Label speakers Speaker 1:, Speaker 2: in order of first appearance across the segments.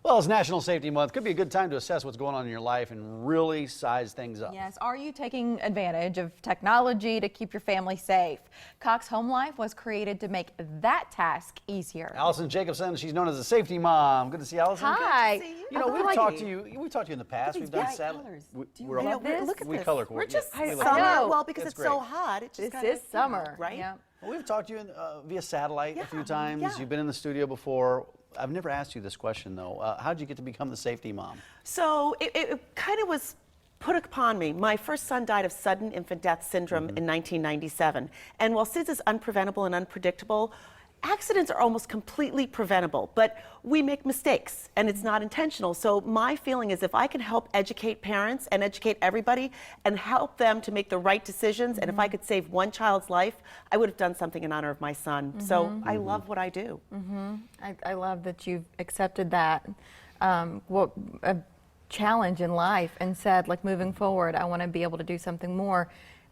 Speaker 1: Well, it's National Safety Month. Could be a good time to assess what's going on in your life and really size things up.
Speaker 2: Yes. Are you taking advantage of technology to keep your family safe? Cox Home Life was created to make that task easier.
Speaker 1: Alison Jacobson, she's known as a safety mom. Good to see Alison.
Speaker 2: Hi.
Speaker 1: Good to see you. You know, we've talked to you in the past. We've done satellite.
Speaker 2: We're love this?
Speaker 3: Look at
Speaker 1: we
Speaker 3: this.
Speaker 1: color coordinate.
Speaker 3: We're just
Speaker 1: Yes,
Speaker 3: summer. Well, because it's
Speaker 1: great.
Speaker 3: so hot. It just
Speaker 2: This is summer,
Speaker 3: right?
Speaker 2: Yeah.
Speaker 1: Well, we've talked to you via satellite a few times.
Speaker 3: Yeah.
Speaker 1: You've been in the studio before. I've never asked you this question, though. How did you get to become the safety mom?
Speaker 3: So it kind of was put upon me. My first son died of sudden infant death syndrome in 1997. And while SIDS is unpreventable and unpredictable, accidents are almost completely preventable, but we make mistakes and it's not intentional. So my feeling is if I can help educate parents and educate everybody and help them to make the right decisions, and if I could save one child's life, I would have done something in honor of my son. So I love what I do.
Speaker 2: I love that you've accepted that a challenge in life and said, like, moving forward, I want to be able to do something more.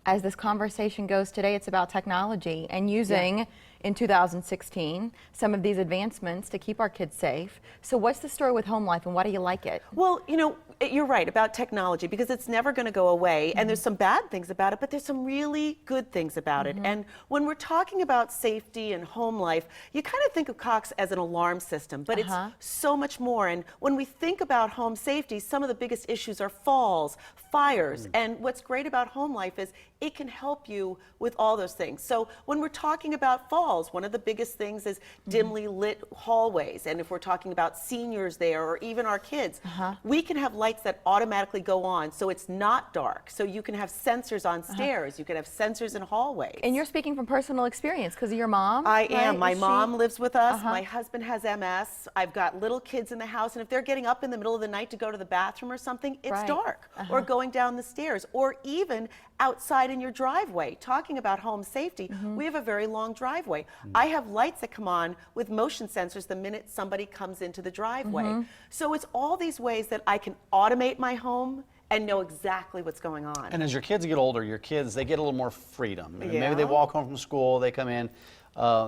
Speaker 2: As this conversation goes today, it's about technology and using, in 2016, some of these advancements to keep our kids safe. So what's the story with Home Life and why do you like it?
Speaker 3: Well, you know, you're right about technology because it's never going to go away, and there's some bad things about it, but there's some really good things about it. And when we're talking about safety and home life, you kind of think of Cox as an alarm system, but it's so much more. And when we think about home safety, some of the biggest issues are falls, fires, and what's great about Home Life is it can help you with all those things. So when we're talking about falls, one of the biggest things is dimly lit hallways, and if we're talking about seniors there or even our kids, we can have lights that automatically go on so it's not dark. So you can have sensors on stairs, you can have sensors in hallways.
Speaker 2: And you're speaking from personal experience because of your mom?
Speaker 3: I am. My
Speaker 2: Is
Speaker 3: mom
Speaker 2: she-
Speaker 3: lives with us. My husband has MS. I've got little kids in the house, and if they're getting up in the middle of the night to go to the bathroom or something, it's dark. Or going down the stairs, or even outside in your driveway. Talking about home safety, we have a very long driveway. I have lights that come on with motion sensors the minute somebody comes into the driveway. So it's all these ways that I can automate my home and know exactly what's going on.
Speaker 1: And as your kids get older, they get a little more freedom. And maybe they
Speaker 3: Yeah.
Speaker 1: walk home from school, they come in,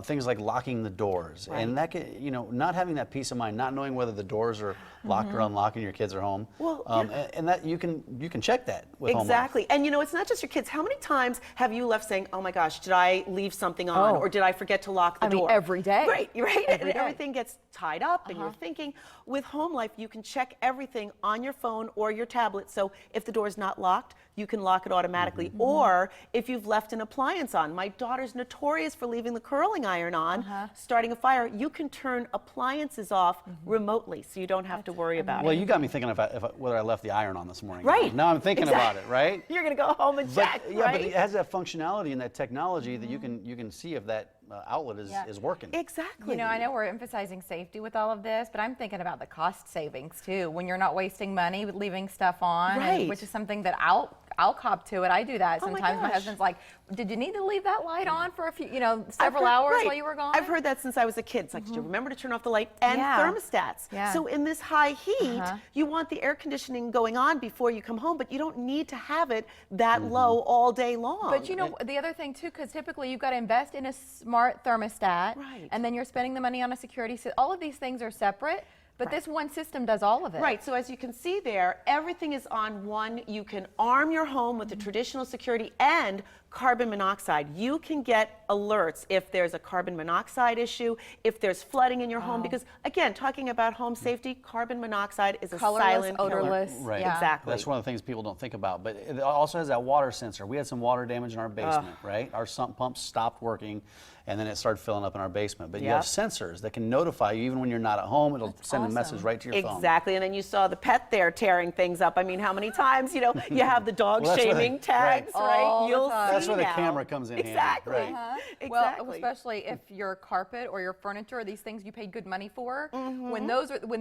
Speaker 1: things like locking the doors. And that can, you know, not having that peace of mind, not knowing whether the doors are locked or unlocked and your kids are home.
Speaker 3: Well,
Speaker 1: and that you can check that with Home Life.
Speaker 3: Exactly. And you know, it's not just your kids. How many times have you left saying, oh my gosh, did I leave something on? Or did I forget to lock the door?
Speaker 2: Every day.
Speaker 3: Right, right.
Speaker 2: Every
Speaker 3: And
Speaker 2: day.
Speaker 3: everything gets tied up and you're thinking. With Home Life, you can check everything on your phone or your tablet. So if the door's not locked, you can lock it automatically. Or if you've left an appliance on. My daughter's notorious for leaving the curling iron on, starting a fire. You can turn appliances off remotely, so you don't have to worry about
Speaker 1: Well,
Speaker 3: it.
Speaker 1: you got me thinking whether I left the iron on this morning.
Speaker 3: Right.
Speaker 1: Now I'm thinking about it, right?
Speaker 3: You're going to go home and check,
Speaker 1: Yeah,
Speaker 3: right?
Speaker 1: but it has that functionality and that technology that you can see if that outlet is working.
Speaker 3: Exactly.
Speaker 2: You know, I know we're emphasizing safety with all of this, but I'm thinking about the cost savings too. When you're not wasting money with leaving stuff on,
Speaker 3: Right.
Speaker 2: which is something that I'll cop to it. I do that
Speaker 3: Oh my
Speaker 2: sometimes. My
Speaker 3: gosh.
Speaker 2: husband's like, "Did you need to leave that light on for a few, several hours while you were gone?"
Speaker 3: I've heard that since I was a kid. It's like, did you remember to turn off the light and thermostats?
Speaker 2: Yeah.
Speaker 3: So in this high heat, you want the air conditioning going on before you come home, but you don't need to have it that low all day long.
Speaker 2: But you know, the other thing too, because typically you've got to invest in a smart thermostat,
Speaker 3: Right.
Speaker 2: and then you're spending the money on a security system. All of these things are separate, but this one system does all of it.
Speaker 3: Right, so as you can see there, everything is on one. You can arm your home with the traditional security and carbon monoxide. You can get alerts if there's a carbon monoxide issue, if there's flooding in your home, because again, talking about home safety, carbon monoxide is a
Speaker 2: Colorless,
Speaker 3: silent killer.
Speaker 2: odorless.
Speaker 1: Right.
Speaker 2: Yeah.
Speaker 3: Exactly.
Speaker 1: That's one of the things people don't think about. But it also has that water sensor. We had some water damage in our basement, right? Our sump pump stopped working, and then it started filling up in our basement. But you have sensors that can notify you even when you're not at home. It'll send a message right to your phone.
Speaker 3: Exactly, and then you saw the pet there tearing things up. I mean, how many times, you have the dog
Speaker 1: Well, that's where
Speaker 3: shaming
Speaker 1: they-
Speaker 3: tags, right?
Speaker 2: All the
Speaker 3: You'll
Speaker 2: time.
Speaker 3: see
Speaker 1: That's where the
Speaker 3: now.
Speaker 1: camera comes in handy.
Speaker 3: Exactly.
Speaker 1: Right.
Speaker 3: Exactly.
Speaker 2: Well, especially if your carpet or your furniture, these things you paid good money for, when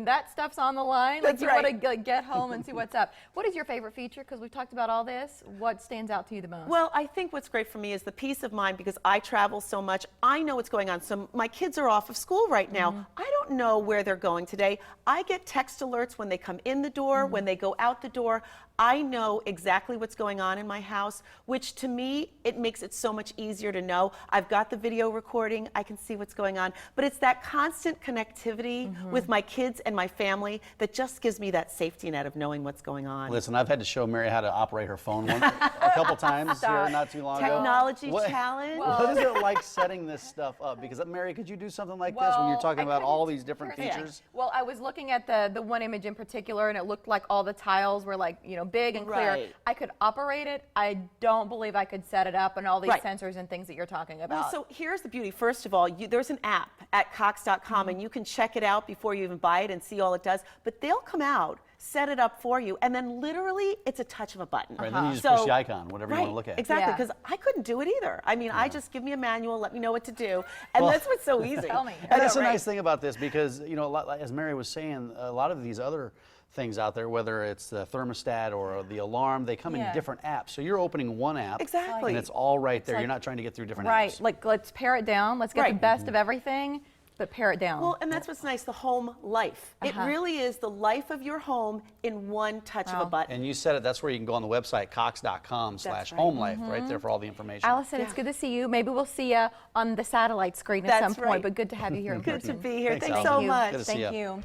Speaker 2: that stuff's on the line, like
Speaker 3: That's
Speaker 2: you
Speaker 3: right.
Speaker 2: want to get home and see what's up. What is your favorite feature? Because we've talked about all this. What stands out to you the most?
Speaker 3: Well, I think what's great for me is the peace of mind because I travel so much. I know what's going on. So my kids are off of school right now. I don't know where they're going today. I get text alerts when they come in the door, when they go out the door. I know exactly what's going on in my house, which to me it makes it so much easier to know. I've got the video recording, I can see what's going on, but it's that constant connectivity with my kids and my family that just gives me that safety net of knowing what's going on.
Speaker 1: Listen, I've had to show Mary how to operate her phone a couple times here not too long ago.
Speaker 3: Technology challenge.
Speaker 1: What is it like setting this stuff up? Because Mary, could you do something like this when you're talking about all these different features?
Speaker 2: Well, I was looking at the one image in particular, and it looked like all the tiles were like, you know, big and clear.
Speaker 3: Right.
Speaker 2: I could operate it. I don't believe I could set it up and all these
Speaker 3: Right.
Speaker 2: sensors and things that you're talking about.
Speaker 3: Well, so here's the beauty. First of all, there's an app at Cox.com, and you can check it out before you even buy it and see all it does. But they'll come out, set it up for you, and then literally it's a touch of a button.
Speaker 1: Right, then you just push the icon, whatever you want to look at.
Speaker 3: Exactly,
Speaker 2: Yeah.
Speaker 3: because I couldn't do it either. I mean, I just give me a manual, let me know what to do, and that's what's so easy.
Speaker 2: Tell me.
Speaker 1: And that's the
Speaker 3: right?
Speaker 1: nice thing about this, because, you know, as Mary was saying, a lot of these other things out there, whether it's the thermostat or the alarm, they come in different apps. So you're opening one app,
Speaker 3: Exactly.
Speaker 1: and it's all right there.
Speaker 2: like-
Speaker 1: You're not trying to get through different
Speaker 2: right,
Speaker 1: apps.
Speaker 2: like let's pare it down. Let's get the
Speaker 3: Right.
Speaker 2: best of everything, but pare it down.
Speaker 3: Well, and that's what's nice, the home life. It really is the life of your home in one touch of a button.
Speaker 1: And you said it, that's where you can go on the website, cox.com/homelife, right there for all the information.
Speaker 2: Allison, it's good to see you. Maybe we'll see you on the satellite screen at
Speaker 3: That's
Speaker 2: some point,
Speaker 3: right.
Speaker 2: but good to have you here in
Speaker 3: Good to
Speaker 2: person.
Speaker 3: be here.
Speaker 1: Thanks,
Speaker 3: Thanks
Speaker 1: Allison.
Speaker 3: so
Speaker 1: Good
Speaker 3: much.
Speaker 1: to see
Speaker 2: Thank
Speaker 1: ya.
Speaker 2: you.